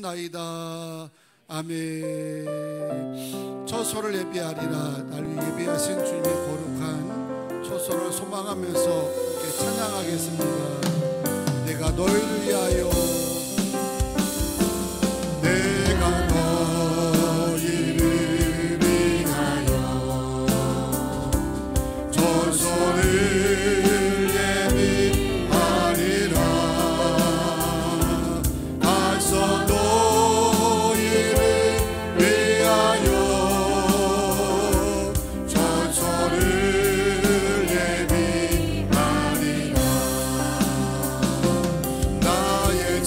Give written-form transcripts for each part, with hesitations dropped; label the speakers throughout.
Speaker 1: 기도하옵나이다. 아멘. 초소를 예비하리라. 날 위해 예비하신 주님의 거룩한 초소를 소망하면서 함께 찬양하겠습니다. 내가 너희를 위하여, 내가 너희를 위하여 초소를
Speaker 2: 나의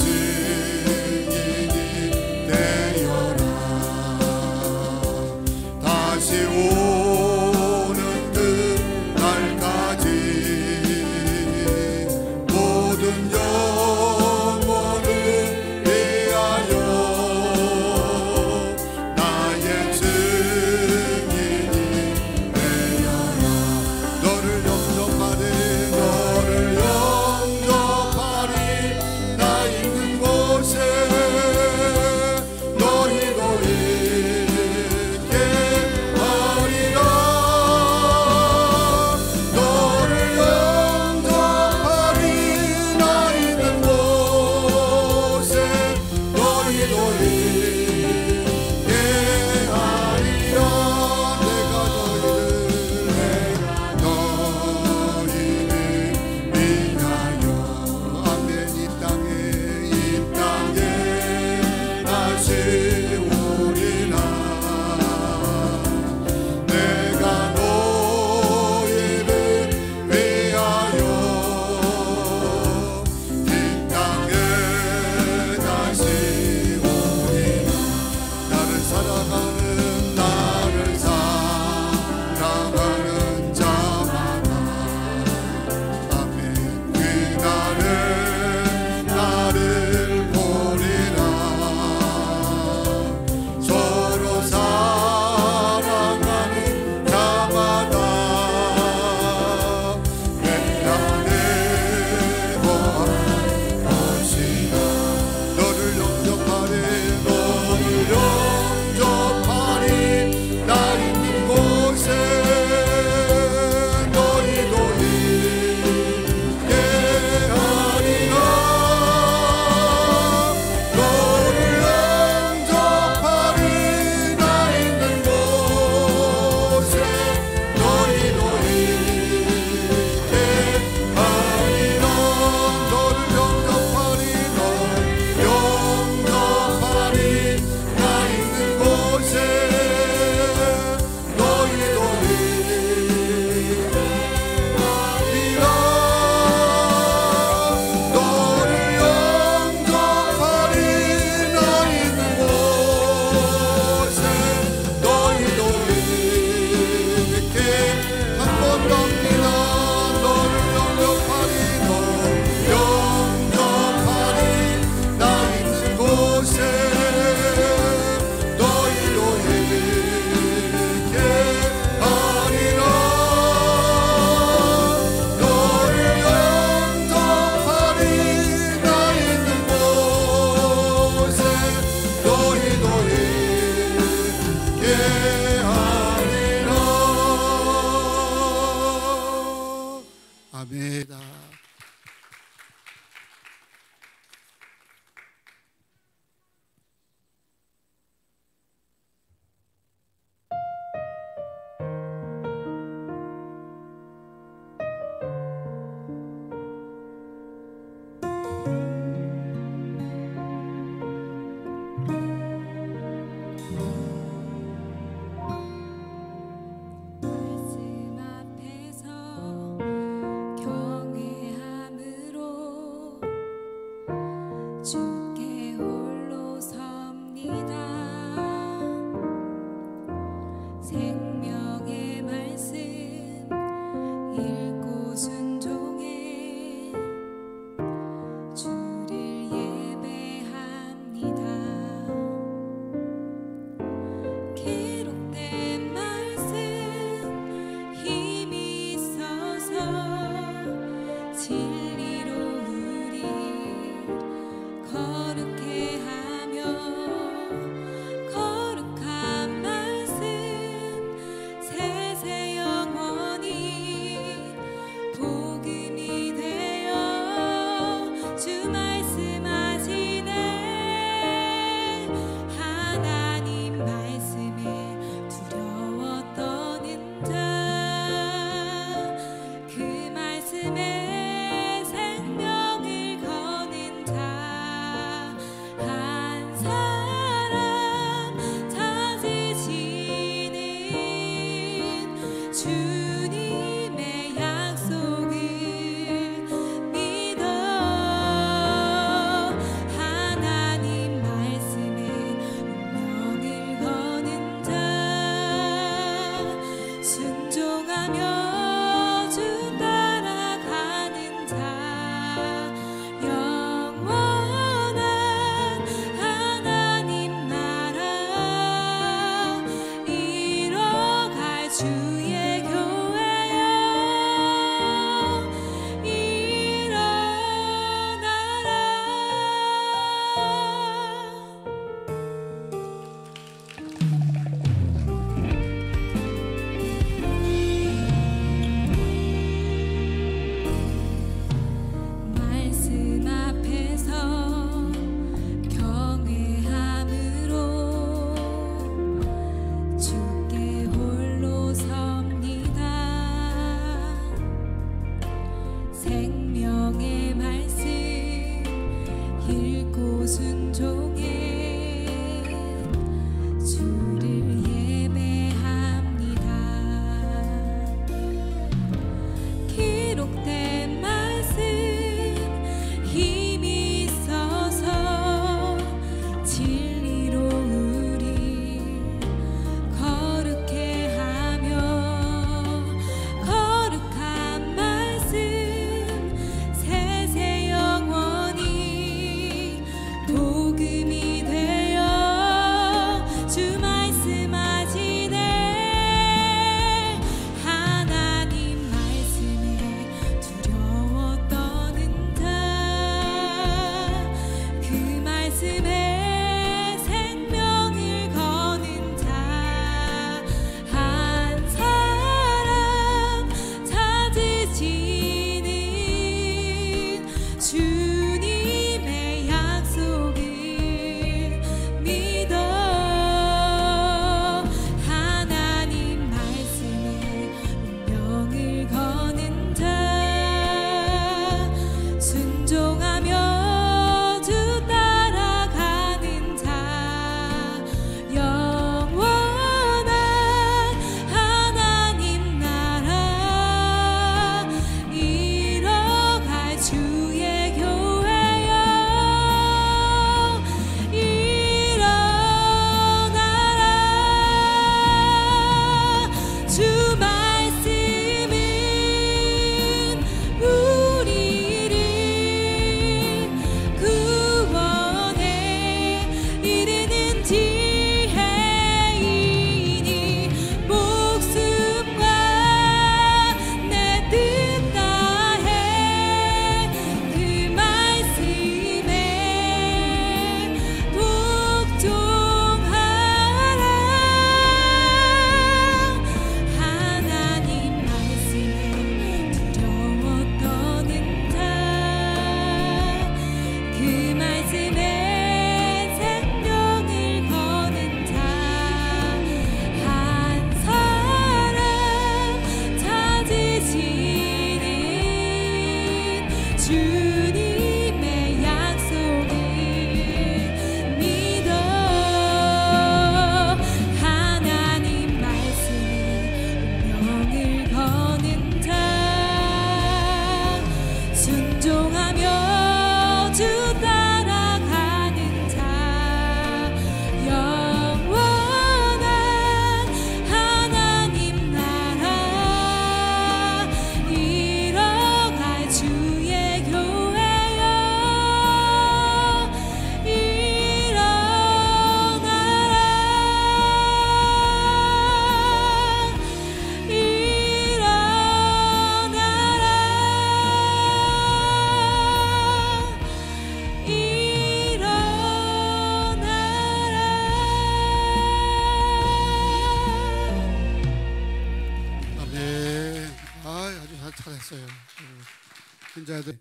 Speaker 1: 찬자들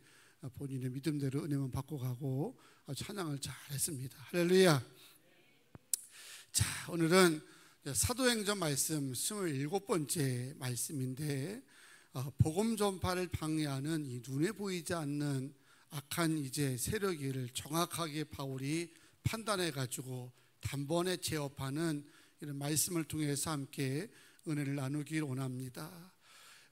Speaker 1: 본인의 믿음대로 은혜만 받고 가고 찬양을 잘했습니다. 할렐루야. 자, 오늘은 사도행전 말씀 27번째 말씀인데, 복음 전파를 방해하는 이 눈에 보이지 않는 악한 이제 세력을 정확하게 바울이 판단해 가지고 단번에 제압하는 이런 말씀을 통해서 함께 은혜를 나누길 원합니다.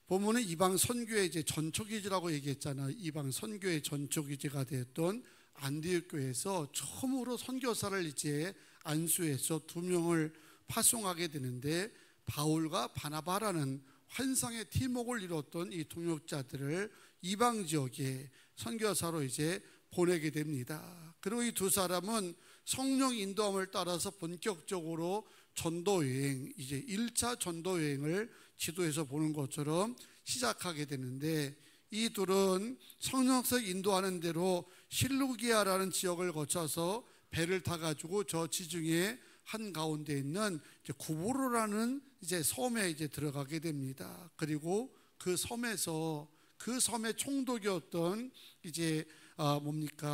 Speaker 1: 보면은 이방 선교의 이제 전초기지라고 얘기했잖아요. 이방 선교의 전초기지가 되었던 안디옥 교회에서 처음으로 선교사를 이제 안수해서 2명을 파송하게 되는데, 바울과 바나바라는 환상의 팀웍을 이뤘던 이 동역자들을 이방 지역에 선교사로 이제 보내게 됩니다. 그리고 이 두 사람은 성령 인도함을 따라서 본격적으로 전도여행, 이제 1차 전도여행을 지도에서 보는 것처럼 시작하게 되는데, 이 둘은 성령석 인도하는 대로 실루기아라는 지역을 거쳐서 배를 타가지고 저 지중해 한가운데 있는 구브로라는 이제 섬에 이제 들어가게 됩니다. 그리고 그 섬에서 그 섬의 총독이었던 이제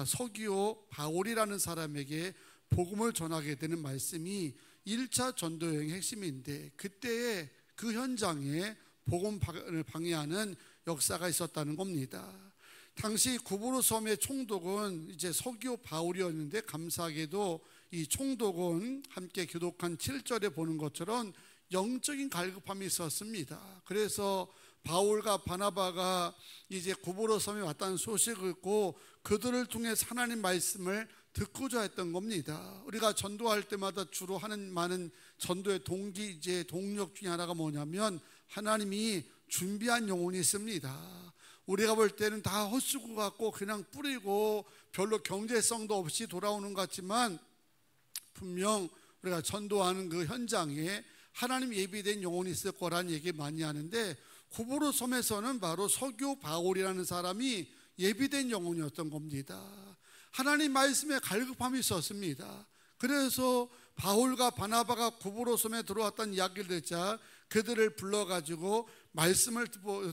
Speaker 1: 서기오 바울이라는 사람에게 복음을 전하게 되는 말씀이 1차 전도여행의 핵심인데, 그때에 그 현장에 복음을 방해하는 역사가 있었다는 겁니다. 당시 구브로 섬의 총독은 이제 서기오 바울이었는데, 감사하게도 이 총독은 함께 교독한 7절에 보는 것처럼 영적인 갈급함이 있었습니다. 그래서 바울과 바나바가 이제 구브로 섬에 왔다는 소식을 듣고 그들을 통해 하나님 말씀을 듣고자 했던 겁니다. 우리가 전도할 때마다 주로 하는 많은 전도의 동기, 이제 동력 중에 하나가 뭐냐면, 하나님이 준비한 영혼이 있습니다. 우리가 볼 때는 다 헛수고 같고 그냥 뿌리고 별로 경제성도 없이 돌아오는 것 같지만, 분명 우리가 전도하는 그 현장에 하나님 예비된 영혼이 있을 거라는 얘기 많이 하는데, 구브로 섬에서는 바로 서기오 바울이라는 사람이 예비된 영혼이었던 겁니다. 하나님 말씀에 갈급함이 있었습니다. 그래서 바울과 바나바가 구브로 섬에 들어왔다는 이야기를 듣자 그들을 불러가지고 말씀을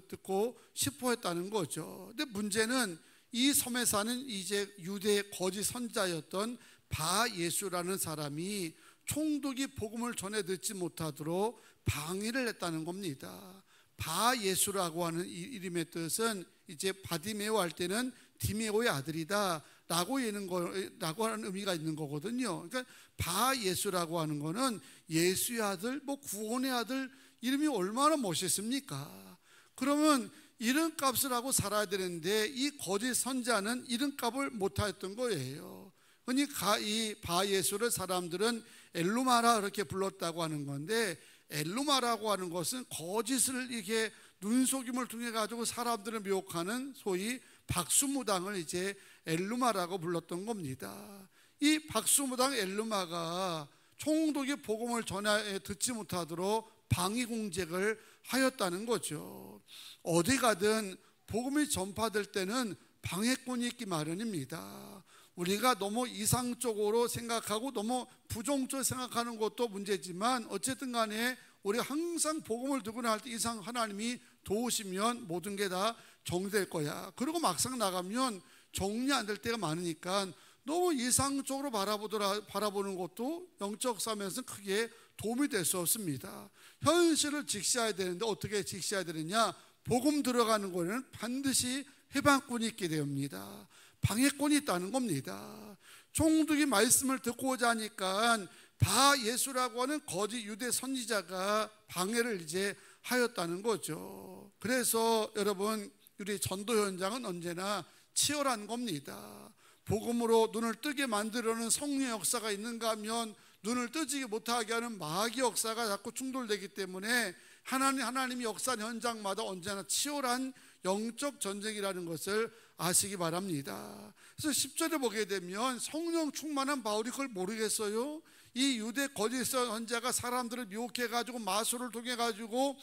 Speaker 1: 듣고 싶어 했다는 거죠. 근데 문제는 이 섬에 사는 이제 유대 거짓 선자였던 바예수라는 사람이 총독이 복음을 전해 듣지 못하도록 방해를 했다는 겁니다. 바예수라고 하는 이름의 뜻은 이제 바디메오 할 때는 디메오의 아들이다 라고 하는 의미가 있는 거거든요. 그러니까 바예수라고 하는 거는 예수의 아들, 구원의 아들, 이름이 얼마나 멋있습니까? 그러면 이름값을 하고 살아야 되는데 이 거짓 선자는 이름값을 못했던 거예요. 그러니까 이 바예수를 사람들은 엘루마라 이렇게 불렀다고 하는 건데, 엘루마라고 하는 것은 거짓을 이렇게 눈속임을 통해 가지고 사람들을 미혹하는 소위 박수무당을 이제 엘루마라고 불렀던 겁니다. 이 박수무당 엘루마가 총독이 복음을 전해 듣지 못하도록 방해 공작을 하였다는 거죠. 어디 가든 복음이 전파될 때는 방해꾼이 있기 마련입니다. 우리가 너무 이상적으로 생각하고 너무 부정적으로 생각하는 것도 문제지만, 어쨌든 간에 우리가 항상 복음을 듣거나 할 때 이상 하나님이 도우시면 모든 게 다 정리될 거야. 그리고 막상 나가면 정리 안 될 때가 많으니까 너무 이상적으로 바라보는 것도 영적 싸움에서는 크게 도움이 될 수 없습니다. 현실을 직시해야 되는데 어떻게 직시해야 되느냐? 복음 들어가는 거는 반드시 해방꾼이 있게 됩니다. 방해꾼이 있다는 겁니다. 총독이 말씀을 듣고자 하니까 바예수라고 하는 거짓 유대 선지자가 방해를 이제 하였다는 거죠. 그래서 여러분, 우리 전도 현장은 언제나 치열한 겁니다. 복음으로 눈을 뜨게 만들어는 성령의 역사가 있는가 하면 눈을 뜨지 못하게 하는 마귀의 역사가 자꾸 충돌되기 때문에 하나님이 역사하는 현장마다 언제나 치열한 영적 전쟁이라는 것을 아시기 바랍니다. 그래서 10절에 보게 되면 성령 충만한 바울이 그걸 모르겠어요? 이 유대 거짓 선지자가 사람들을 미혹해가지고 마술을 통해가지고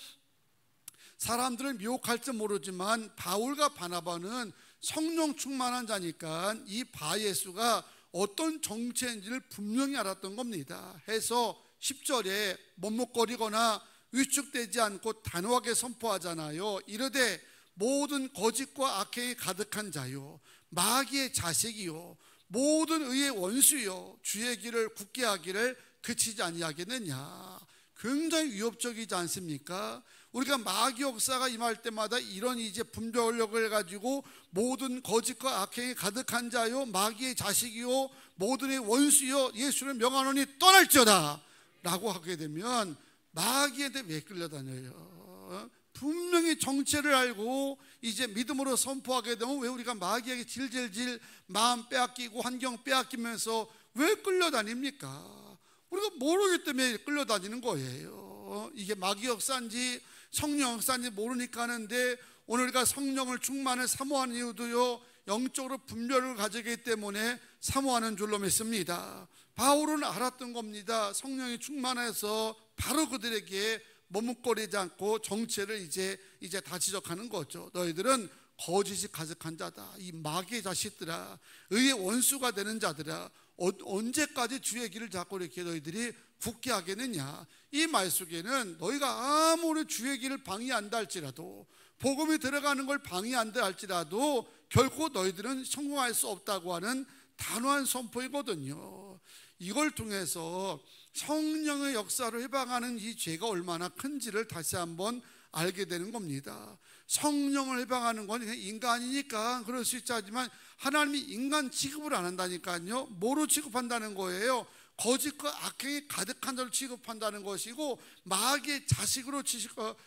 Speaker 1: 사람들을 미혹할 줄 모르지만, 바울과 바나바는 성령 충만한 자니까 이 바예수가 어떤 정체인지를 분명히 알았던 겁니다. 해서 10절에 머뭇거리거나 위축되지 않고 단호하게 선포하잖아요. 이르되 모든 거짓과 악행이 가득한 자요, 마귀의 자식이요, 모든 의의 원수요, 주의 길을 굳게 하기를 그치지 아니하겠느냐. 굉장히 위협적이지 않습니까? 우리가 마귀 역사가 임할 때마다 이런 이제 분별력을 가지고 모든 거짓과 악행이 가득한 자요, 마귀의 자식이요, 모든의 원수요, 예수를 명하노니 떠날지어다 라고 하게 되면 마귀한테 왜 끌려다녀요? 분명히 정체를 알고 이제 믿음으로 선포하게 되면 왜 우리가 마귀에게 질질질 마음 빼앗기고 환경 빼앗기면서 왜 끌려다닙니까? 우리가 모르기 때문에 끌려다니는 거예요. 이게 마귀 역사인지 성령 역사인지 모르니까 하는데, 오늘 우리가 성령을 충만을 사모하는 이유도요, 영적으로 분별을 가지기 때문에 사모하는 줄로 믿습니다. 바울은 알았던 겁니다. 성령이 충만해서 바로 그들에게 머뭇거리지 않고 정체를 이제 다 지적하는 거죠. 너희들은 거짓이 가득한 자다. 이 마귀의 자식들아, 의의 원수가 되는 자들아, 언제까지 주의 길을 잡고 이렇게 너희들이 굳게 하겠느냐. 이 말 속에는 너희가 아무리 주의 길을 방해한다 할지라도, 복음이 들어가는 걸 방해한다 할지라도 결코 너희들은 성공할 수 없다고 하는 단호한 선포이거든요. 이걸 통해서 성령의 역사로 해방하는 이 죄가 얼마나 큰지를 다시 한번 알게 되는 겁니다. 성령을 해방하는 건 인간이니까 그럴 수 있지, 하지만 하나님이 인간 취급을 안 한다니까요. 뭐로 취급한다는 거예요? 거짓과 악행이 가득한 자로 취급한다는 것이고, 마귀의 자식으로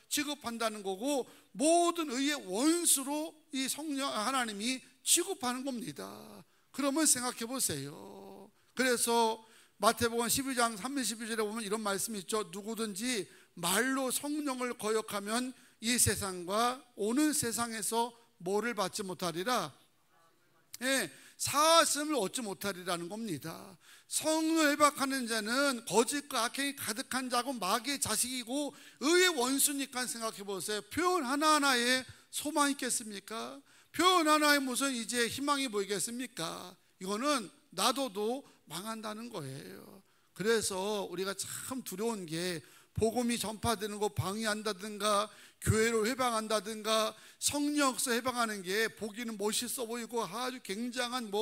Speaker 1: 취급한다는 거고, 모든 의의 원수로 이 성령 하나님이 취급하는 겁니다. 그러면 생각해 보세요. 그래서 마태복음 12장 32절에 보면 이런 말씀이 있죠. 누구든지 말로 성령을 거역하면 이 세상과 오는 세상에서 뭐를 받지 못하리라? 사하심을 얻지 못하리라는 겁니다. 성령을 해박하는 자는 거짓과 악행이 가득한 자고 마귀의 자식이고 의의 원수니까 생각해 보세요. 표현 하나하나에 소망이 있겠습니까? 표현 하나에 무슨 이제 희망이 보이겠습니까? 이거는 놔둬도 망한다는 거예요. 그래서 우리가 참 두려운 게, 복음이 전파되는 거 방해한다든가, 교회로 해방한다든가, 성령 역사 해방하는 게 보기는 멋있어 보이고 아주 굉장한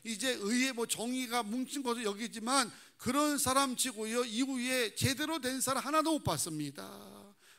Speaker 1: 이제 의의 정의가 뭉친 것을 여기지만, 그런 사람 치고요, 이후에 제대로 된 사람 하나도 못 봤습니다.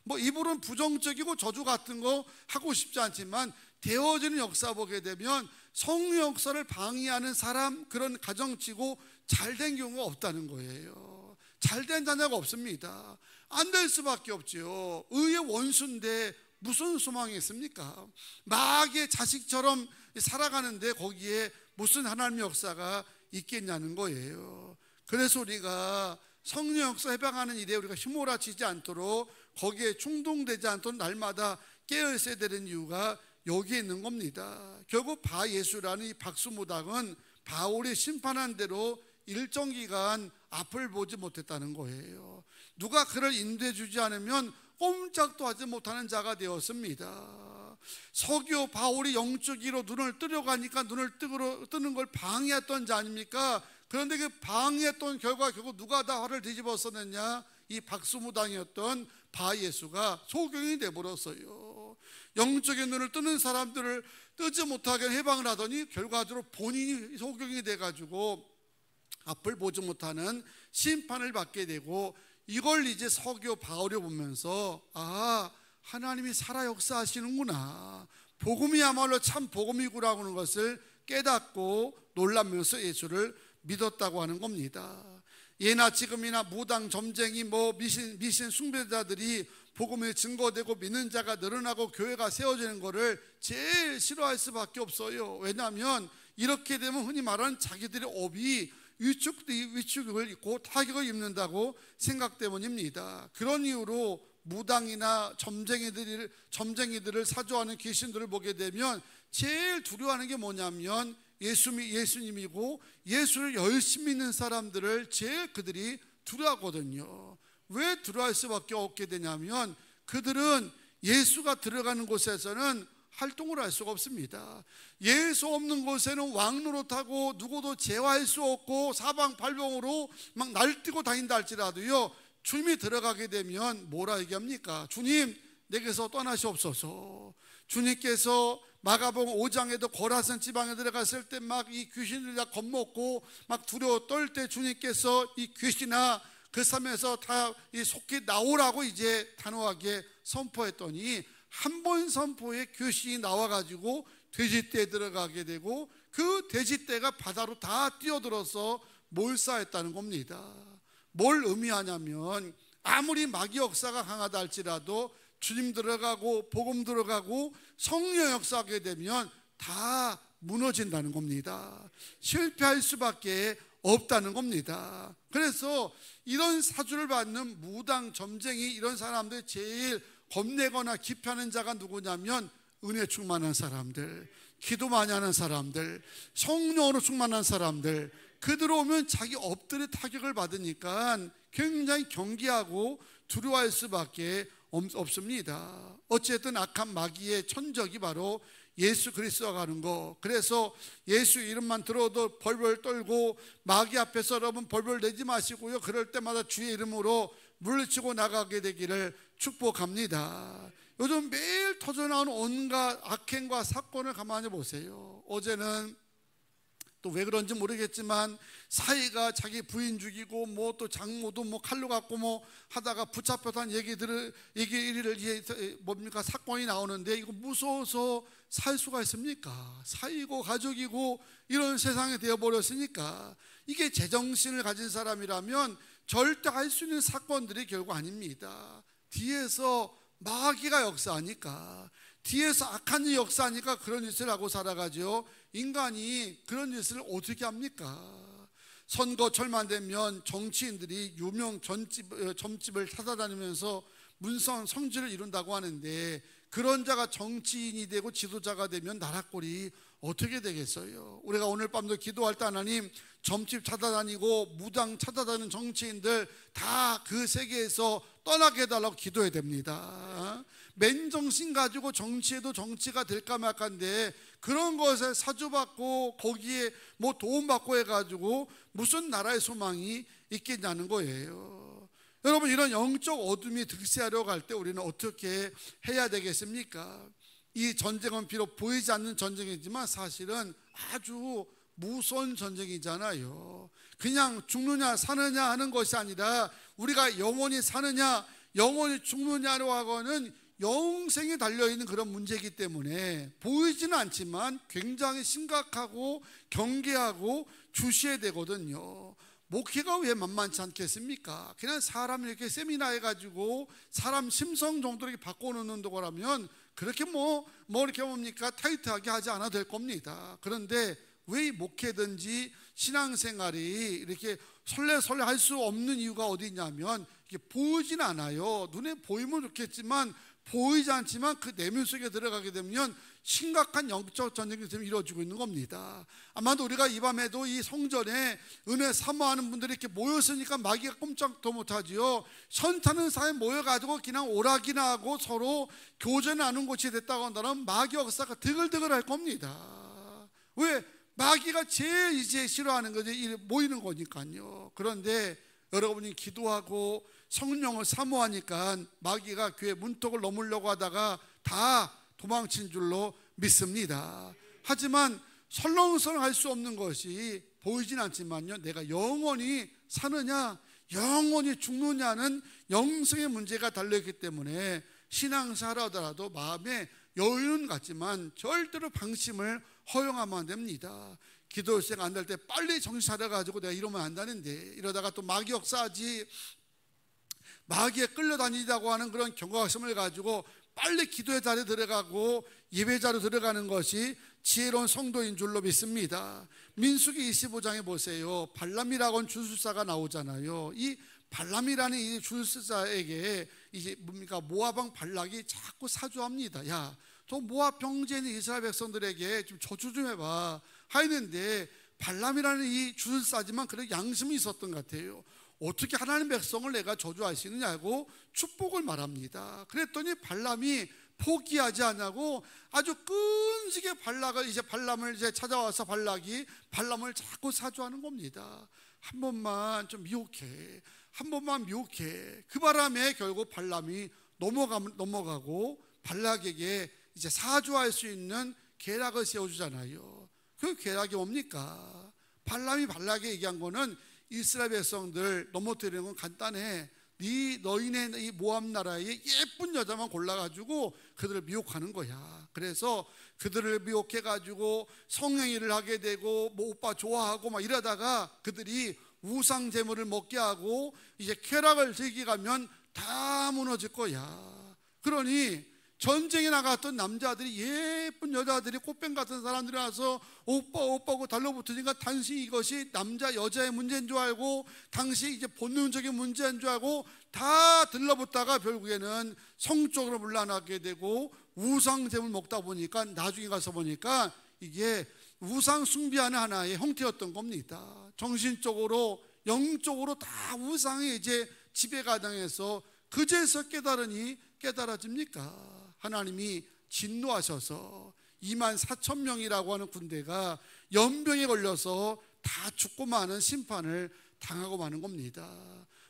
Speaker 1: 입으로는 부정적이고 저주 같은 거 하고 싶지 않지만, 되어지는 역사 보게 되면 성령 역사를 방해하는 사람, 그런 가정치고 잘된 경우가 없다는 거예요. 잘된 자녀가 없습니다. 안 될 수밖에 없죠. 의의 원수인데 무슨 소망이 있습니까? 마귀의 자식처럼 살아가는데 거기에 무슨 하나님의 역사가 있겠냐는 거예요. 그래서 우리가 성령 역사 해방하는 일에 우리가 휘몰아치지 않도록, 거기에 충동되지 않도록 날마다 깨어 있어야 되는 이유가 여기에 있는 겁니다. 결국 바예수라는 이 박수무당은 바울이 심판한 대로 일정 기간 앞을 보지 못했다는 거예요. 누가 그를 인도해 주지 않으면 꼼짝도 하지 못하는 자가 되었습니다. 서기오 바울이 영적으로 눈을 뜨려 가니까 눈을 뜨는 걸 방해했던 자 아닙니까? 그런데 그 방해했던 결과 결국 누가 다 화를 뒤집어 썼느냐? 이 박수무당이었던 바예수가 소경이 되어버렸어요. 영적인 눈을 뜨는 사람들을 뜨지 못하게 해방을 하더니 결과적으로 본인이 소경이 돼가지고 앞을 보지 못하는 심판을 받게 되고, 이걸 이제 서기오 바울이 보면서 하나님이 살아 역사하시는구나, 복음이야말로 참 복음이구나 하는 것을 깨닫고 놀라면서 예수를 믿었다고 하는 겁니다. 예나 지금이나 무당, 점쟁이, 미신 숭배자들이 복음이 증거되고 믿는 자가 늘어나고 교회가 세워지는 것을 제일 싫어할 수밖에 없어요. 왜냐하면 이렇게 되면 흔히 말하는 자기들의 업이 위축을 입고 타격을 입는다고 생각 때문입니다. 그런 이유로 무당이나 점쟁이들을 사주하는 귀신들을 보게 되면 제일 두려워하는 게 뭐냐면 예수님이고, 예수를 열심히 믿는 사람들을 제일 그들이 두려워하거든요. 왜 두려워할 수밖에 없게 되냐면, 그들은 예수가 들어가는 곳에서는 활동을 할 수가 없습니다. 예수 없는 곳에는 왕노릇하고 누구도 제어할 수 없고 사방팔방으로 막 날뛰고 다닌다 할지라도요, 주님이 들어가게 되면 뭐라 얘기합니까? 주님, 내게서 떠나시옵소서. 주님께서 마가복음 5장에도 고라산 지방에 들어갔을 때 막 이 귀신들이 다 겁먹고 막 두려워 떨 때 주님께서 이 귀신아 그 삶에서 다 이 속히 나오라고 이제 단호하게 선포했더니 한 번 선포에 귀신이 나와가지고 돼지떼에 들어가게 되고 그 돼지떼가 바다로 다 뛰어들어서 몰사했다는 겁니다. 뭘 의미하냐면 아무리 마귀 역사가 강하다 할지라도 주님 들어가고 복음 들어가고 성령 역사하게 되면 다 무너진다는 겁니다. 실패할 수밖에 없다는 겁니다. 그래서 이런 사주를 받는 무당, 점쟁이 이런 사람들 제일 겁내거나 기피하는 자가 누구냐면 은혜 충만한 사람들, 기도 많이 하는 사람들, 성령으로 충만한 사람들. 그들 오면 자기 엎드려 타격을 받으니까 굉장히 경계하고 두려워할 수밖에 없습니다. 어쨌든 악한 마귀의 천적이 바로 예수 그리스도가 가는 거. 그래서 예수 이름만 들어도 벌벌 떨고 마귀 앞에서 여러분 벌벌 내지 마시고요, 그럴 때마다 주의 이름으로 물리치고 나가게 되기를 축복합니다. 요즘 매일 터져나오는 온갖 악행과 사건을 가만히 보세요. 어제는 또 왜 그런지 모르겠지만 사이가 자기 부인 죽이고 뭐 또 장모도 뭐 칼로 갖고 뭐 하다가 붙잡혔다는 얘기를 뭡니까 사건이 나오는데 이거 무서워서 살 수가 있습니까? 사이고 가족이고 이런 세상이 되어버렸으니까 이게 제정신을 가진 사람이라면 절대 할 수 있는 사건들이 결국 아닙니다. 뒤에서 마귀가 역사하니까, 뒤에서 악한 일 역사하니까 그런 짓을 하고 살아가죠. 인간이 그런 짓을 어떻게 합니까? 선거철만 되면 정치인들이 유명 점집을 찾아다니면서 문성 성지를 이룬다고 하는데 그런 자가 정치인이 되고 지도자가 되면 나라 꼴이 어떻게 되겠어요? 우리가 오늘 밤도 기도할 때 하나님 점집 찾아다니고 무당 찾아다니는 정치인들 다 그 세계에서 떠나게 해달라고 기도해야 됩니다. 맨정신 가지고 정치해도 정치가 될까 말까인데 그런 것에 사주받고 거기에 뭐 도움받고 해가지고 무슨 나라의 소망이 있겠냐는 거예요. 여러분, 이런 영적 어둠이 득세하려고 할 때 우리는 어떻게 해야 되겠습니까? 이 전쟁은 비록 보이지 않는 전쟁이지만 사실은 아주 무서운 전쟁이잖아요. 그냥 죽느냐 사느냐 하는 것이 아니라 우리가 영원히 사느냐 영원히 죽느냐로 하고는 영생에 달려있는 그런 문제이기 때문에 보이지는 않지만 굉장히 심각하고 경계하고 주시해야 되거든요. 목회가 왜 만만치 않겠습니까? 그냥 사람 이렇게 세미나 해가지고 사람 심성 정도로 이렇게 바꿔놓는 거라면 그렇게 뭐 이렇게 뭡니까 타이트하게 하지 않아도 될 겁니다. 그런데 왜 이 목회든지 신앙생활이 이렇게 설레설레 할 수 없는 이유가 어디 있냐면 이게 보이진 않아요. 눈에 보이면 좋겠지만 보이지 않지만 그 내면 속에 들어가게 되면 심각한 영적 전쟁이 지금 이루어지고 있는 겁니다. 아마도 우리가 이 밤에도 이 성전에 은혜 사모하는 분들이 이렇게 모였으니까 마귀가 꼼짝도 못하지요. 선타는 사이에 모여가지고 그냥 오락이나 하고 서로 교전하는 곳이 됐다고 한다면 마귀 역사가 드글드글 할 겁니다. 왜? 마귀가 제일 이제 싫어하는 거지 모이는 거니까요. 그런데 여러분이 기도하고 성령을 사모하니까 마귀가 교회 문턱을 넘으려고 하다가 다 도망친 줄로 믿습니다. 하지만 설렁설렁 수 없는 것이 보이진 않지만요, 내가 영원히 사느냐 영원히 죽느냐는 영생의 문제가 달려있기 때문에 신앙생활 하더라도 마음에 여유는 같지만 절대로 방심을 허용하면 안 됩니다. 기도 시작 안 될 때 빨리 정신 차려가지고 내가 이러면 안 되는데 이러다가 또 마귀 역사하지, 마귀에 끌려다니자고 하는 그런 경각심을 가지고 빨리 기도의 자리에 들어가고 예배자로 들어가는 것이 지혜로운 성도인 줄로 믿습니다. 민수기 25장에 보세요. 발람이라고 하는 주술사가 나오잖아요. 이 발람이라는 이 주술사에게 이제 뭡니까 모압 왕 발락이 자꾸 사주합니다. 야, 저 모압 병제인 이스라엘 백성들에게 좀 저주 좀 해봐 하였는데 발람이라는 이 주술사지만 그래 양심이 있었던 것 같아요. 어떻게 하나님 백성을 내가 저주하시느냐고 축복을 말합니다. 그랬더니 발람이 포기하지 않고 아주 끈질게 발람을 이제 찾아와서 발락이 발람을 자꾸 사주하는 겁니다. 한 번만 좀 미혹해, 한 번만 미혹해. 그 바람에 결국 발람이 넘어가고 발락에게 이제 사주할 수 있는 계략을 세워주잖아요. 그 계략이 뭡니까? 발람이 발락에 얘기한 거는 이스라엘 백성들 넘어뜨리는 건 간단해. 너희네 이 모압 나라에 예쁜 여자만 골라가지고 그들을 미혹하는 거야. 그래서 그들을 미혹해가지고 성행위를 하게 되고 뭐 오빠 좋아하고 막 이러다가 그들이 우상 제물을 먹게 하고 이제 쾌락을 즐기가면 다 무너질 거야. 그러니 전쟁에 나갔던 남자들이 예쁜 여자들이 꽃뱀 같은 사람들이 와서 오빠 오빠고 달라붙으니까 당시 이것이 남자 여자의 문제인 줄 알고 당시 이제 본능적인 문제인 줄 알고 다 들러붙다가 결국에는 성적으로 물러나게 되고 우상 제물 먹다 보니까 나중에 가서 보니까 이게 우상 숭배하는 하나의 형태였던 겁니다. 정신적으로 영적으로 다 우상이 이제 지배가 당해서 그제서 깨달으니 깨달아집니까? 하나님이 진노하셔서 24,000명이라고 하는 군대가 연병에 걸려서 다 죽고 마는 심판을 당하고 마는 겁니다.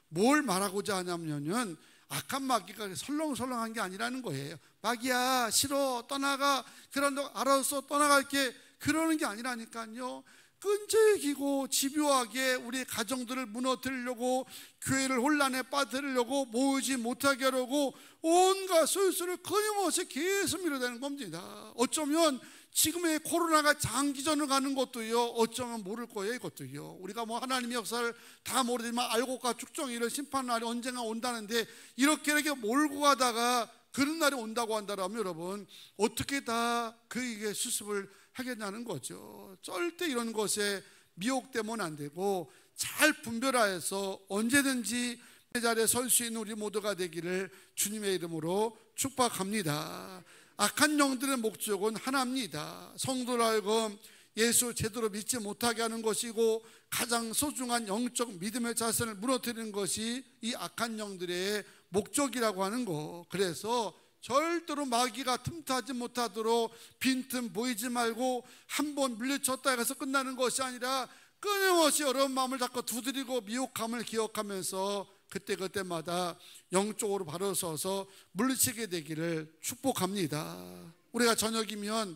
Speaker 1: 뭘 말하고자 하냐면은 악한 마귀가 설렁설렁한 게 아니라는 거예요. 마귀야 싫어 떠나가, 그런다고 알아서 떠나갈게, 그러는 게 아니라니까요. 끈질기고 집요하게 우리 가정들을 무너뜨리려고, 교회를 혼란에 빠뜨리려고, 모이지 못하게 하려고 온갖 술수를 끊임없이 계속 밀어대는 겁니다. 어쩌면 지금의 코로나가 장기전을 가는 것도요, 어쩌면 모를 거예요. 이것도요, 우리가 뭐 하나님의 역사를 다 모르지만 알고가 축정일을 심판날이 언젠가 온다는데 이렇게 몰고 가다가 그런 날이 온다고 한다면 여러분 어떻게 다 그에게 수습을 하겠냐는 거죠. 절대 이런 것에 미혹되면 안 되고 잘 분별하여서 언제든지 내 자리에 설 수 있는 우리 모두가 되기를 주님의 이름으로 축복합니다. 악한 영들의 목적은 하나입니다. 성도를 하여금 예수 제대로 믿지 못하게 하는 것이고 가장 소중한 영적 믿음의 자세를 무너뜨리는 것이 이 악한 영들의 목적이라고 하는 거. 그래서 절대로 마귀가 틈타지 못하도록 빈틈 보이지 말고 한번 물리쳤다 해서 끝나는 것이 아니라 끊임없이 여러분 마음을 자꾸 두드리고 미혹함을 기억하면서 그때마다 영적으로 바로 서서 물리치게 되기를 축복합니다. 우리가 저녁이면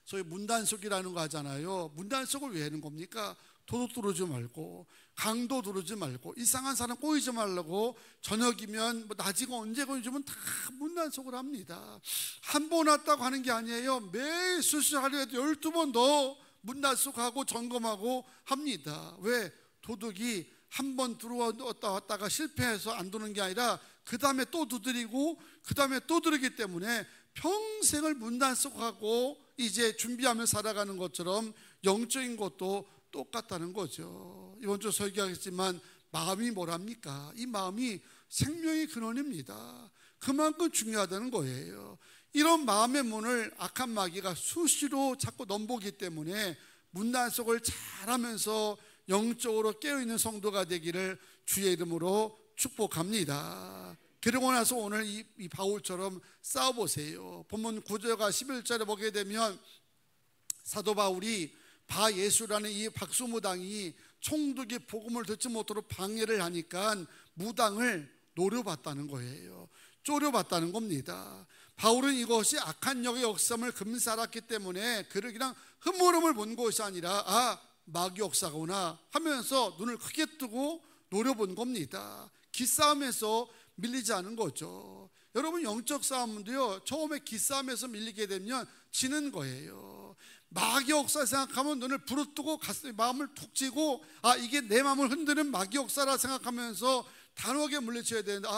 Speaker 1: 소위 문단속이라는 거 하잖아요. 문단속을 왜 하는 겁니까? 도둑 들어오지 말고 강도 들어오지 말고 이상한 사람 꼬이지 말라고 저녁이면 뭐 낮이고 언제고 요즘은 다 문단속을 합니다. 한 번 왔다고 하는 게 아니에요. 매일 수시하려도 12번 더 문단속하고 점검하고 합니다. 왜? 도둑이 한 번 들어왔다가 실패해서 안 도는 게 아니라 그 다음에 또 두드리고 그 다음에 또 들기 때문에 평생을 문단속하고 이제 준비하며 살아가는 것처럼 영적인 것도 똑같다는 거죠. 이번 주 설교하겠지만 마음이 뭐랍니까? 이 마음이 생명의 근원입니다. 그만큼 중요하다는 거예요. 이런 마음의 문을 악한 마귀가 수시로 자꾸 넘보기 때문에 문단속을 잘하면서 영적으로 깨어있는 성도가 되기를 주의 이름으로 축복합니다. 그러고 나서 오늘 이 바울처럼 싸워보세요. 본문 9절과 11절에 보게 되면 사도 바울이 바예수라는 이 박수무당이 총독이 복음을 듣지 못하도록 방해를 하니까 무당을 노려봤다는 거예요. 쪼려봤다는 겁니다. 바울은 이것이 악한 영의 역삼을 금살았기 때문에 그를 그냥 흠모름을 본 것이 아니라 마귀 역사구나 하면서 눈을 크게 뜨고 노려본 겁니다. 기싸움에서 밀리지 않은 거죠. 여러분 영적 싸움도요, 처음에 기싸움에서 밀리게 되면 지는 거예요. 마귀 역사 생각하면 눈을 부릅뜨고 가슴에 마음을 툭 쥐고 이게 내 마음을 흔드는 마귀 역사라 생각하면서 단호하게 물리쳐야 되는데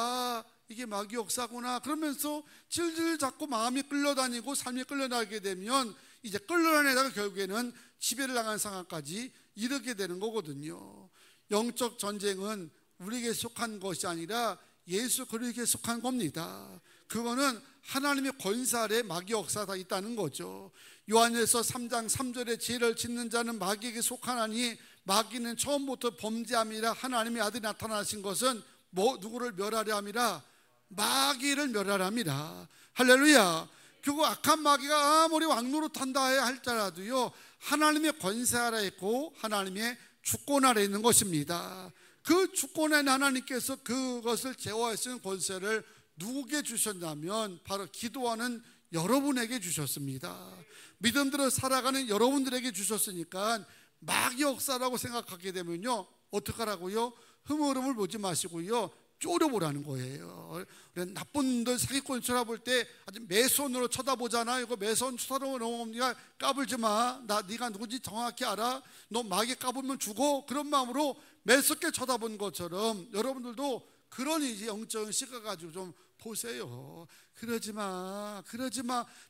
Speaker 1: 이게 마귀 역사구나 그러면서 질질 잡고 마음이 끌려다니고 삶이 끌려나게 되면 이제 끌려다니다가 결국에는 지배를 당한 상황까지 이르게 되는 거거든요. 영적 전쟁은 우리에게 속한 것이 아니라 예수 그리스도에게 속한 겁니다. 그거는 하나님의 권세 아래 마귀 역사가 있다는 거죠. 요한일서 3장 3절에 죄를 짓는 자는 마귀에게 속하나니 마귀는 처음부터 범죄함이라 하나님의 아들이 나타나신 것은 누구를 멸하려 함이라? 마귀를 멸하려 함이라. 할렐루야. 그리고 악한 마귀가 아무리 왕노릇한다 할지라도요 하나님의 권세 아래 있고 하나님의 주권 아래 있는 것입니다. 그 주권에 하나님께서 그것을 제어할 수 있는 권세를 누구에게 주셨냐면 바로 기도하는 여러분에게 주셨습니다. 믿음대로 살아가는 여러분들에게 주셨으니까 마귀 역사라고 생각하게 되면요, 어떡하라고요? 흐물흐물 보지 마시고요, 쪼려보라는 거예요. 나쁜 놈들 사기꾼 쳐다볼 때 아주 매손으로 쳐다보잖아요. 이거 매손 쳐다보면 네가 까불지 마. 네가 누군지 정확히 알아. 너 마귀 까불면 죽어. 그런 마음으로 매섭게 쳐다본 것처럼 여러분들도 그런 이제 영적인 시각 가지고 좀 보세요. 그러지 마.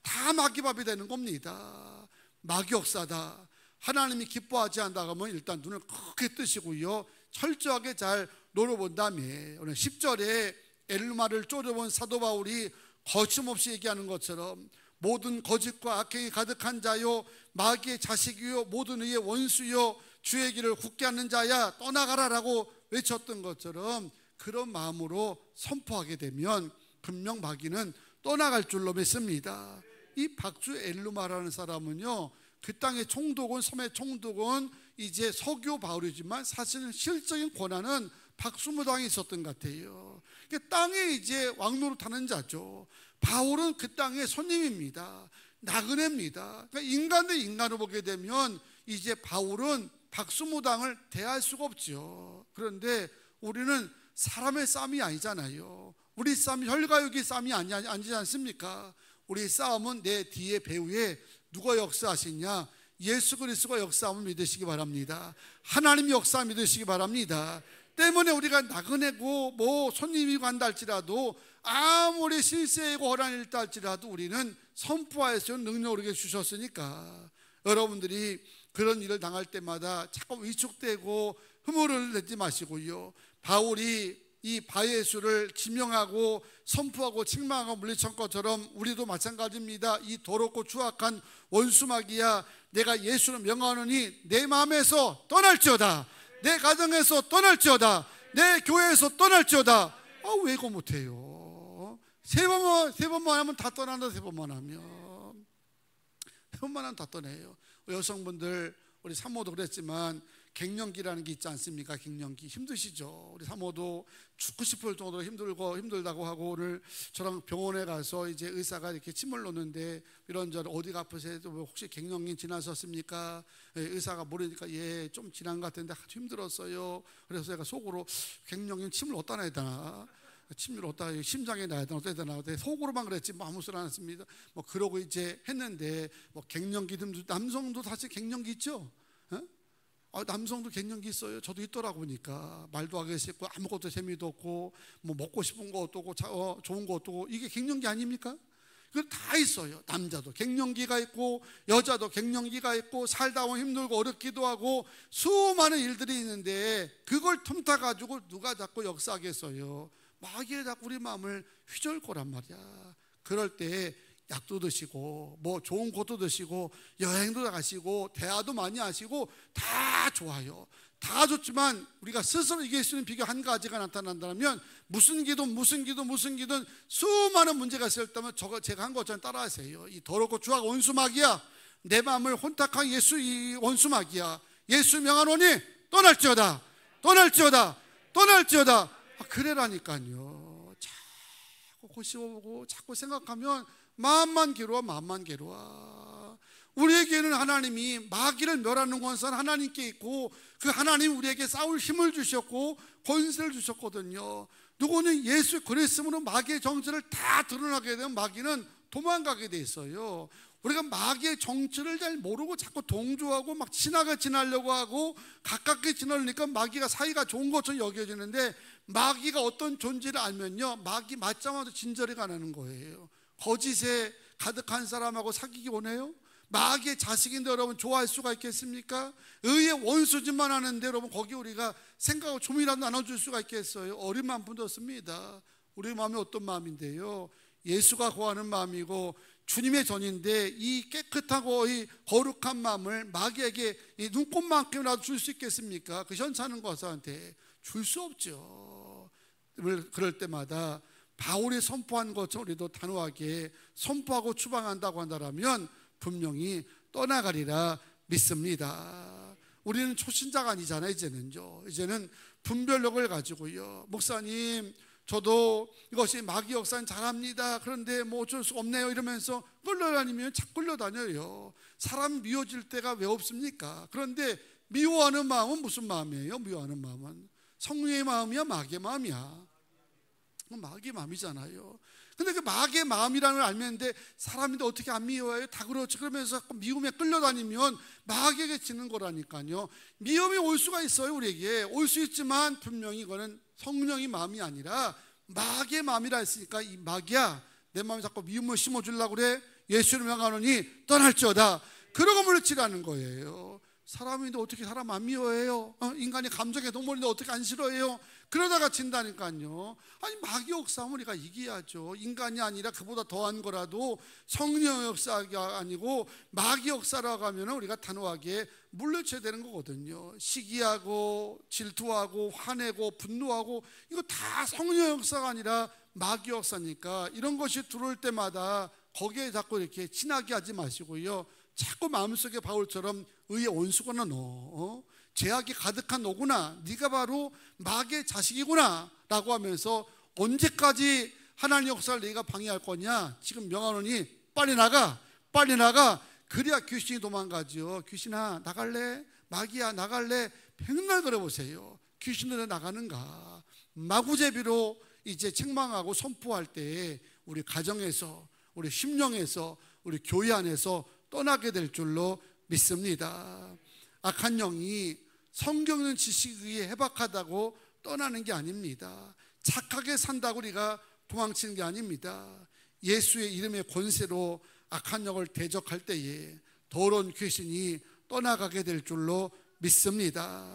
Speaker 1: 다 마귀밥이 되는 겁니다. 마귀 역사다. 하나님이 기뻐하지 않다 하면 일단 눈을 크게 뜨시고요, 철저하게 잘 노려본 다음에 오늘 10절에 엘루마를 쪼려본 사도 바울이 거침없이 얘기하는 것처럼 모든 거짓과 악행이 가득한 자요, 마귀의 자식이요, 모든 의의 원수요, 주의 길을 굳게 하는 자야, 떠나가라라고 외쳤던 것처럼 그런 마음으로 선포하게 되면 분명 마귀는 떠나갈 줄로 믿습니다. 이 박주 엘루마라는 사람은요, 그 땅의 총독은, 섬의 총독은 이제 서교 바울이지만 사실은 실적인 권한은 박수무당이 있었던 것 같아요. 땅에 이제 왕노릇하는 자죠. 바울은 그 땅의 손님입니다. 나그네입니다. 그러니까 인간 대 인간으로 보게 되면 이제 바울은 박수무당을 대할 수가 없죠. 그런데 우리는 사람의 싸움이 아니잖아요. 우리 싸움이 혈과육의 싸움이 아니지 않습니까? 우리 싸움은 내 뒤에 배후에 누가 역사하시냐? 예수 그리스도가 역사함을 믿으시기 바랍니다. 하나님 역사 믿으시기 바랍니다. 때문에 우리가 나그네고 뭐 손님이고 한다 할지라도, 아무리 실세이고 허란 일다 할지라도 우리는 선포할 수 있는 능력을 우리에게 주셨으니까 여러분들이 그런 일을 당할 때마다 자꾸 위축되고 흐물을 내지 마시고요, 바울이 이 바예수를 지명하고 선포하고 책망하고 물리친 것처럼 우리도 마찬가지입니다. 이 더럽고 추악한 원수마귀야, 내가 예수를 명하노니 내 마음에서 떠날지어다, 내 가정에서 떠날지어다, 내 교회에서 떠날지어다. 왜 이거 못해요? 세 번만 하면 다 떠난다. 세 번만 하면 다 떠내요. 여성분들, 우리 사모도 그랬지만 갱년기라는 게 있지 않습니까? 갱년기 힘드시죠? 우리 사모도 죽고 싶을 정도로 힘들다고 하고 오늘 저랑 병원에 가서 이제 의사가 이렇게 침을 놓는데 이런저런 어디가 아프세요? 혹시 갱년기 지나셨습니까? 의사가 모르니까 좀 지난 것 같은데 아주 힘들었어요. 그래서 제가 속으로 갱년기 침을 어디다 놔야 되나? 침을 어디다, 심장에 놔야 되나, 어디다 놔야 되나, 속으로만 그랬지 아무 소리 안 했습니다. 그러고 이제 했는데 갱년기, 남성도 사실 갱년기 있죠? 남성도 갱년기 있어요. 저도 있더라고 보니까 말도 하기 싫고 아무것도 재미도 없고 먹고 싶은 거 어떠고 좋은 거 어떠고, 이게 갱년기 아닙니까? 그 다 있어요. 남자도 갱년기가 있고 여자도 갱년기가 있고 살다 보면 힘들고 어렵기도 하고 수많은 일들이 있는데 그걸 틈타 가지고 누가 자꾸 역사하겠어요? 마귀에 자꾸 우리 마음을 휘저을 거란 말이야. 그럴 때 약도 드시고 좋은 것도 드시고 여행도 가시고 대화도 많이 하시고 다 좋아요. 다 좋지만 우리가 스스로 이길 수 있는 비결 한 가지가 나타난다면 무슨 기도는 수많은 문제가 있을 때면 제가 한 것처럼 따라하세요. 이 더럽고 추악 원수마귀야, 내 마음을 혼탁한 예수 이 원수마귀야, 예수 명하노니 떠날지어다. 그래라니까요. 자꾸 고심하고 자꾸 생각하면 마음만 괴로워. 우리에게는 하나님이 마귀를 멸하는 권세는 하나님께 있고 그 하나님 우리에게 싸울 힘을 주셨고 권세를 주셨거든요. 누구는 예수 그리스도로 마귀의 정체를 다 드러나게 되면 마귀는 도망가게 돼 있어요. 우리가 마귀의 정체를 잘 모르고 자꾸 동조하고 친하게 지내려고 하고 가깝게 지내려니까 마귀가 사이가 좋은 것처럼 여겨지는데, 마귀가 어떤 존재를 알면요, 마귀 맞자마자 진저리가 나는 거예요. 거짓에 가득한 사람하고 사귀기 원해요? 마귀의 자식인데 여러분 좋아할 수가 있겠습니까? 의의 원수짓만 하는데 여러분 거기 우리가 생각하고 좀이라도 나눠줄 수가 있겠어요? 어린 마음뿐도 없습니다. 우리 마음이 어떤 마음인데요, 예수가 구하는 마음이고 주님의 전인데 이 깨끗하고 이 거룩한 마음을 마귀에게 이 눈꽃만큼이라도 줄 수 있겠습니까? 그 현찮은 것한테 줄 수 없죠. 그럴 때마다 바울이 선포한 것처럼 우리도 단호하게 선포하고 추방한다고 한다면 분명히 떠나가리라 믿습니다. 우리는 초신자가 아니잖아요. 이제는 분별력을 가지고요, 목사님 저도 이것이 마귀 역사는 잘합니다. 그런데 뭐 어쩔 수 없네요. 이러면서 끌려다니면 자꾸 끌려다녀요. 사람 미워질 때가 왜 없습니까? 그런데 미워하는 마음은 무슨 마음이에요? 미워하는 마음은 성령의 마음이야, 마귀의 마음이야? 마귀의 마음이잖아요. 근데 그 마귀의 마음이라는 걸 알면데 사람인데 어떻게 안 미워해요? 다 그렇지. 그러면서 미움에 끌려다니면 마귀에게 지는 거라니까요. 미움이 올 수가 있어요. 우리에게 올 수 있지만 분명히 이거는 성령의 마음이 아니라 마귀의 마음이라 했으니까, 이 마귀야, 내 마음에 자꾸 미움을 심어주려고 그래. 예수를 명하노니 떠날지어다. 그러고 물리치라는 거예요. 사람인데 어떻게 사람 안 미워해요? 인간이 감정의 동물인데 어떻게 안 싫어해요? 그러다가 진다니까요. 아니, 마귀 역사는 우리가 이겨야죠. 인간이 아니라 그보다 더한 거라도 성령 역사가 아니고 마귀 역사라고 하면 우리가 단호하게 물리쳐야 되는 거거든요. 시기하고 질투하고 화내고 분노하고 이거 다 성령 역사가 아니라 마귀 역사니까, 이런 것이 들어올 때마다 거기에 자꾸 이렇게 친하게 하지 마시고요. 자꾸 마음속에 바울처럼 의의 원수구나, 너 죄악이 가득한 너구나, 네가 바로 마귀의 자식이구나 라고 하면서 언제까지 하나님 역사를 네가 방해할 거냐? 지금 명하노니 빨리 나가, 빨리 나가. 그래야 귀신이 도망가죠. 귀신아 나갈래? 마귀야 나갈래? 백날 그려보세요. 귀신들은 나가는가? 마구제비로 이제 책망하고 선포할 때 우리 가정에서, 우리 심령에서, 우리 교회 안에서 떠나게 될 줄로 믿습니다. 악한 영이 성경 있는 지식에 의해 해박하다고 떠나는 게 아닙니다. 착하게 산다고 우리가 도망치는 게 아닙니다. 예수의 이름의 권세로 악한 영을 대적할 때에 더러운 귀신이 떠나가게 될 줄로 믿습니다.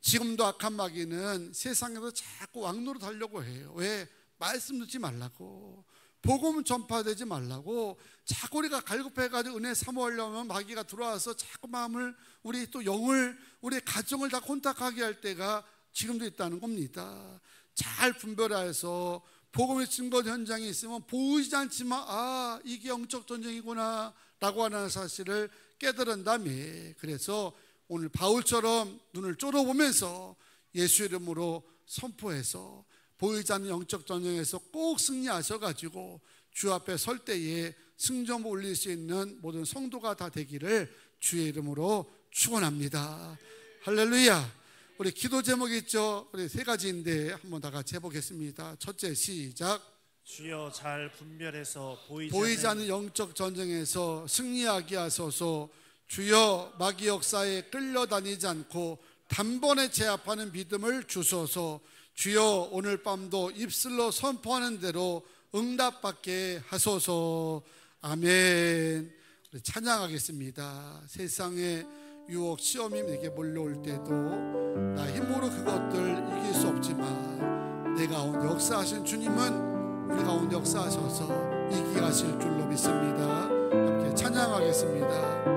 Speaker 1: 지금도 악한 마귀는 세상에서 자꾸 왕노릇 하려고 해요. 왜? 말씀 듣지 말라고, 복음 전파되지 말라고, 자꾸 우리가 갈급해가지고 은혜 사모하려면 마귀가 들어와서 자꾸 마음을, 우리 또 영을, 우리 가정을 다 혼탁하게 할 때가 지금도 있다는 겁니다. 잘 분별해서 복음의 증거 현장에 있으면 보이지 않지만 이게 영적 전쟁이구나 라고 하는 사실을 깨달은다며, 그래서 오늘 바울처럼 눈을 쫄아보면서 예수 이름으로 선포해서 보이지 않는 영적 전쟁에서 꼭 승리하셔가지고 주 앞에 설 때에 승점 올릴 수 있는 모든 성도가 다 되기를 주의 이름으로 축원합니다. 할렐루야. 우리 기도 제목이 있죠. 우리 세 가지인데 한번 다 같이 해보겠습니다. 첫째, 시작.
Speaker 2: 주여 잘 분별해서
Speaker 1: 보이지 않는 영적 전쟁에서 승리하게 하소서. 주여 마귀 역사에 끌려다니지 않고 단번에 제압하는 믿음을 주소서. 주여 오늘 밤도 입술로 선포하는 대로 응답받게 하소서. 아멘. 우리 찬양하겠습니다. 세상에 유혹, 시험이 내게 몰려올 때도 나 힘으로 그것들 이길 수 없지만 내 가운데 역사하신 주님은 우리 가운데 역사하셔서 이기게 하실 줄로 믿습니다. 함께 찬양하겠습니다.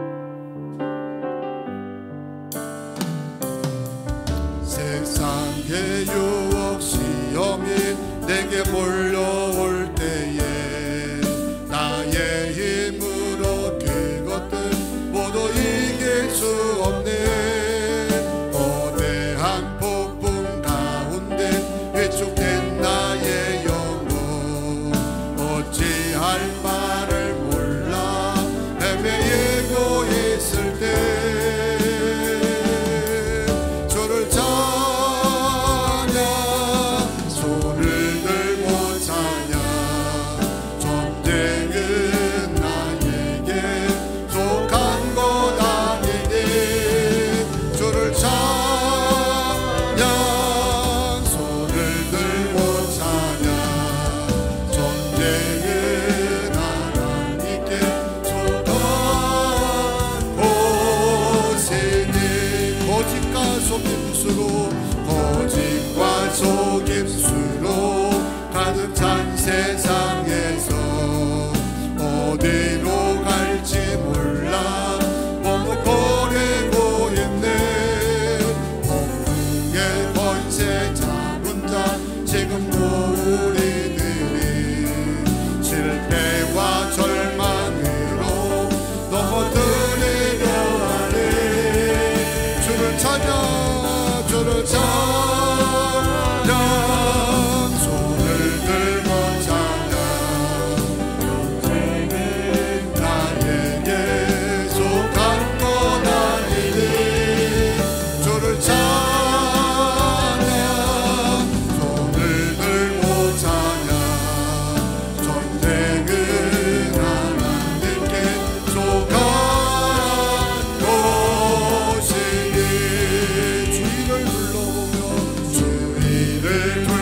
Speaker 1: 세상의 유혹, 시험이 내게 몰려올 때에 나의 힘으로 그것들 모두 이길 수 없네. 거대한 폭풍 가운데 위축된 나의 영혼 어찌할 말을 몰라 헤매이고 있을 때 주를 찬양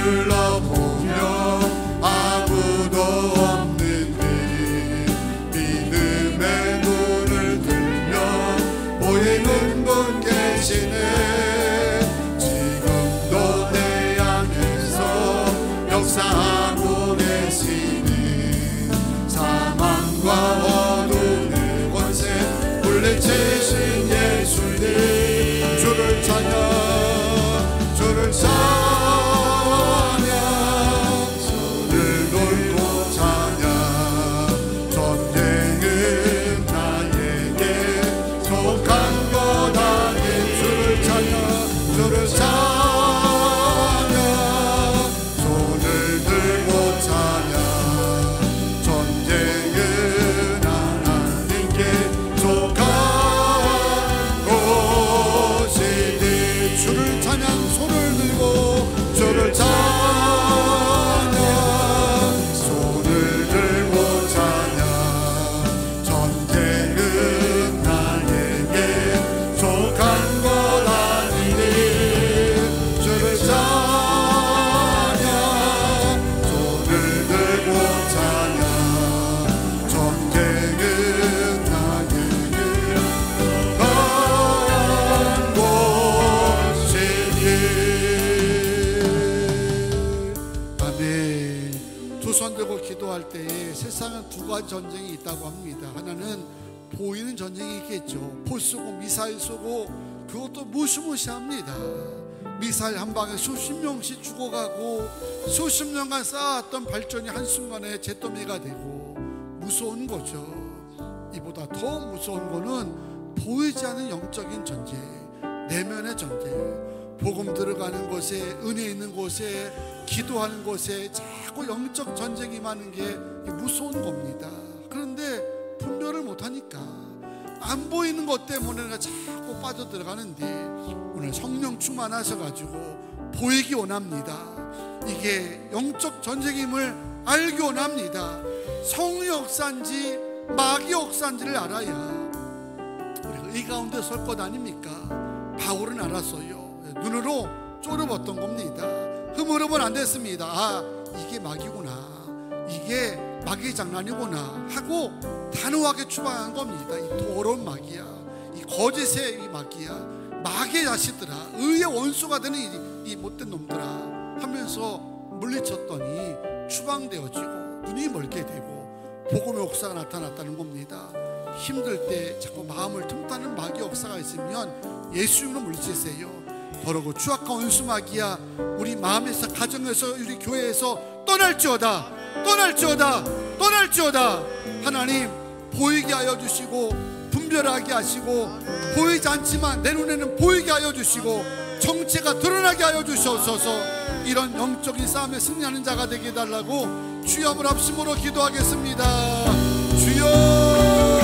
Speaker 1: 둘러보며 아무도 없는데 믿음의 눈을 들며 보이는 분 계시네. 지금도 내 안에서 역사하고 계시네. 사망과 어둠의 권세 물리치신 예수님, 주를 찬양, 주를 찬양. 기도할 때에 세상은 두 가지 전쟁이 있다고 합니다. 하나는 보이는 전쟁이 있겠죠. 포 쏘고 미사일 쏘고, 그것도 무시무시합니다. 미사일 한 방에 수십 명씩 죽어가고 수십 년간 쌓았던 발전이 한순간에 잿더미가 되고 무서운 거죠. 이보다 더 무서운 거는 보이지 않는 영적인 전쟁, 내면의 전쟁. 복음 들어가는 곳에, 은혜 있는 곳에, 기도하는 곳에 자꾸 영적 전쟁이 많은 게 무서운 겁니다. 그런데 분별을 못하니까 안 보이는 것 때문에 내가 자꾸 빠져들어가는데, 오늘 성령 충만하셔가지고 보이기 원합니다. 이게 영적 전쟁임을 알기 원합니다. 성령 역사인지 마귀 역사인지를 알아야 우리가 이 가운데 설 것 아닙니까? 바울은 알았어요. 눈으로 쫄아봤던 겁니다. 흐물으면 안 됐습니다. 아, 이게 마귀구나, 이게 마귀의 장난이구나 하고 단호하게 추방한 겁니다. 이 더러운 마귀야, 이 거짓의 이 마귀야, 마귀의 자식들아, 의의 원수가 되는 이 못된 놈들아 하면서 물리쳤더니 추방되어지고 눈이 멀게 되고 복음의 역사가 나타났다는 겁니다. 힘들 때 자꾸 마음을 틈타는 마귀 역사가 있으면 예수 이름으로 물리치세요. 더러고 추악한 원수 마귀야, 우리 마음에서, 가정에서, 우리 교회에서 떠날지어다, 떠날지어다, 떠날지어다. 하나님 보이게 하여 주시고 분별하게 하시고, 보이지 않지만 내 눈에는 보이게 하여 주시고 정체가 드러나게 하여 주셔서 이런 영적인 싸움에 승리하는 자가 되게 해달라고 주여 한번 합심으로 기도하겠습니다. 주여,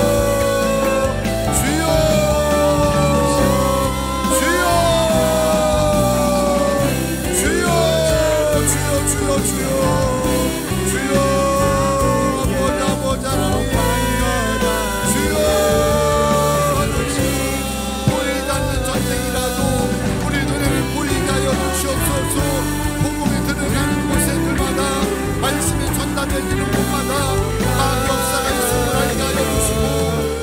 Speaker 1: 되는 곳마다 마귀 역사가 있음을 알게 하여 주시고,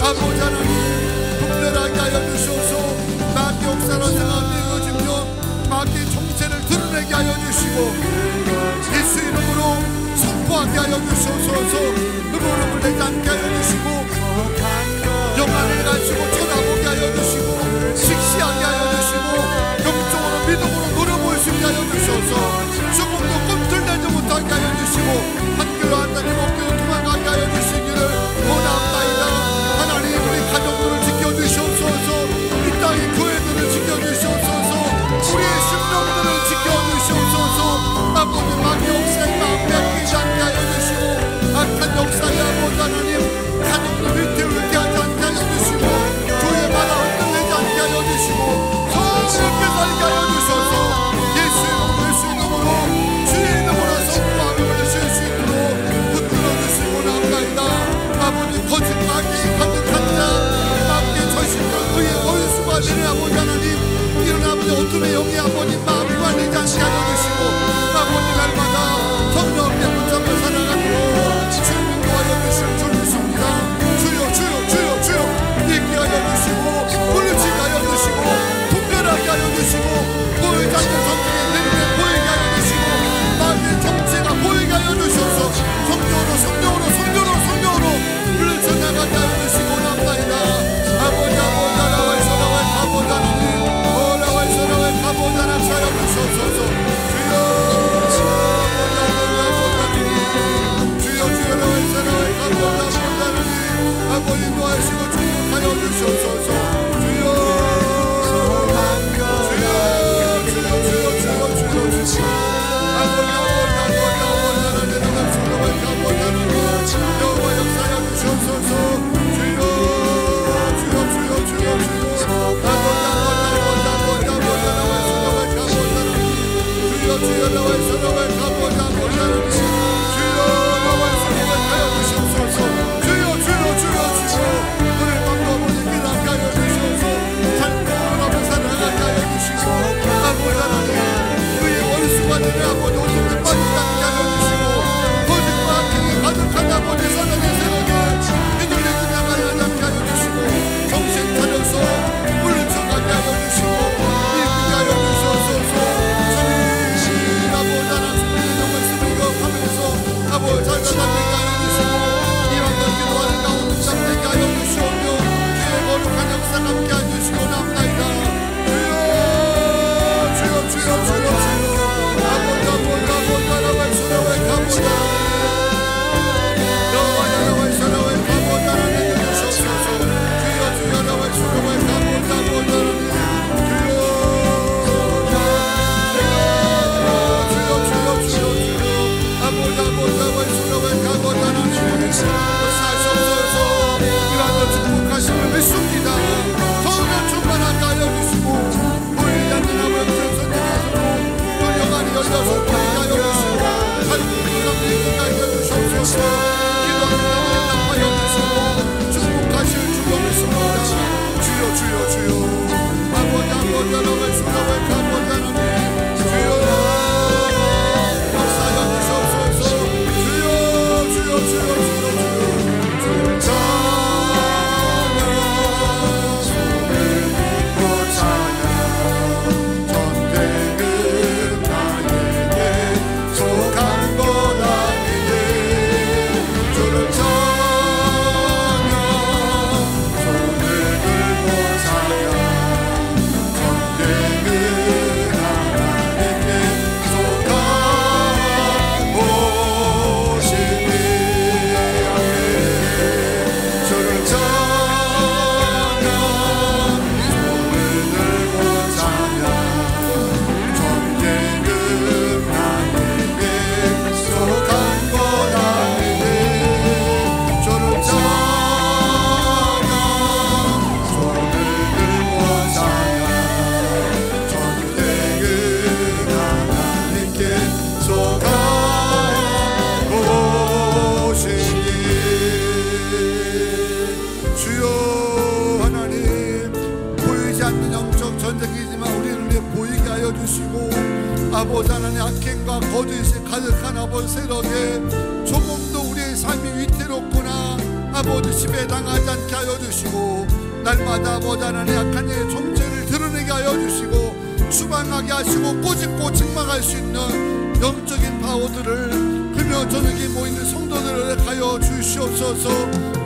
Speaker 1: 아버지 하나님 분별하게 하여 주셔서 마귀 역사로 생각되어 주며 마귀의 정체를 드러내게 하여 주시고, 예수 이름으로 선포하게 하여 주셔서 흐물음을 내지 않게 하여 주시고, 영안을 가지고 쳐다보게 하여 주시고, 식시하게 하여 주시고, 영적으로 믿음으로 노려볼 수 있게 하여 주셔서 조금도 꿈틀대지 못하게 하여 주시고, 하나님 어깨로 도망가게 하여 주시기를 원합니다. 하나님 우리 가정들을 지켜주시옵소서, 이 땅의 교회들을 지켜주시옵소서, 우리의 심령들을 지켜주시옵소서. 아버지 마귀 역사에 마음 뺏기지 않게 하여 주시고, 악한 역사에 아버지 하나님 아버지 하나님 악행과 거짓이 가득한 아버지 세력에 조금도 우리의 삶이 위태롭구나 아버지 심에 당하지 않게 하여 주시고 날마다 아버지 하나님 악한 자의 존재를 드러내게 하여 주시고 추방하게 하시고 꼬집고 책망할 수 있는 영적인 바오들을 그며 저녁에 모이는 성도들을 하여 주시옵소서.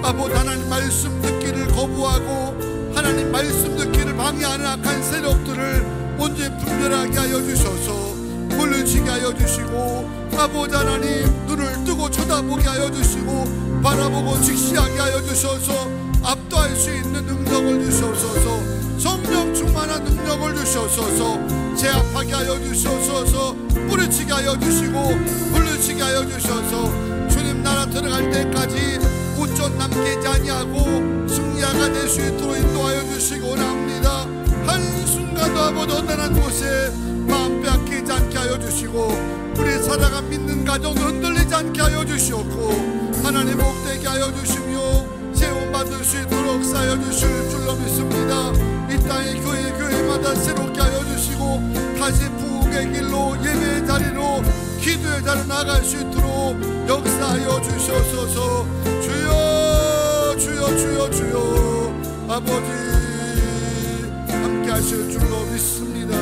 Speaker 1: 아버지 하나님 말씀 듣기를 거부하고 하나님 말씀 듣기를 방해하는 악한 세력들을 온전히 분별하게 하여 주셔서 물리치게 하여 주시고 아버지 하나님 눈을 뜨고 쳐다보게 하여 주시고 바라보고 직시하게 하여 주셔서 압도할 수 있는 능력을 주셔서 성령 충만한 능력을 주셔서 제압하게 하여 주셔서 뿌리치게 하여 주시고 물리치게 하여 주셔서 주님 나라 들어갈 때까지 우전 남기지 아니하고 승리자가 될 수 있도록 인도하여 주시고 원합니다. 한순간도 아버지 어떠한 곳에 마음 빼앗기지 않게 하여 주시고 우리 살아가 믿는 가정을 흔들리지 않게 하여 주시옵고 하나님 복되게 하여 주시며 세움받을 수 있도록 쌓여 주실 줄로 믿습니다. 이 땅의 교회마다 새롭게 하여 주시고 다시 부흥의 길로 예배의 자리로 기도의 자리로 나갈 수 있도록 역사하여 주셔서 주여 주여 주여 주여 아버지 함께 하실 줄로 믿습니다.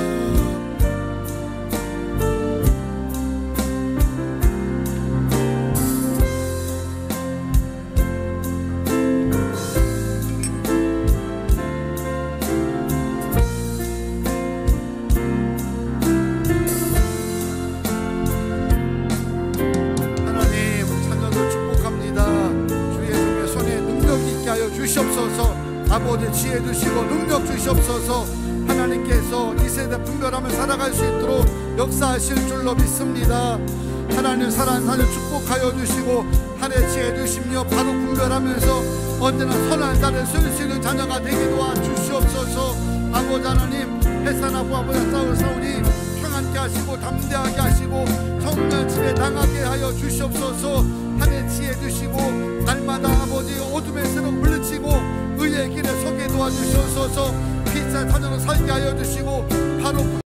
Speaker 1: 주시옵소서. 아버지 지혜 주시고 능력 주시옵소서. 하나님께서 이 세대 분별하며 살아갈 수 있도록 역사하실 줄로 믿습니다. 하나님 사랑하는 축복하여 주시고 하나님 지혜 주시며 바로 분별하면서 언제나 선한 자를 쓸 수 있는 자녀가 되게 도와주시옵소서. 아버지 하나님 해산하고 아버지 싸울 싸우니 평안케 하시고 담대하게 하시고 성령 집에 당하게 하여 주시옵소서. 한 해 지혜 주시고 날마다 아버지 어둠의 세력 물리치고 의의 길에 서게 도와주시옵소서. 피차 자녀로 살게 하여 주시고 바로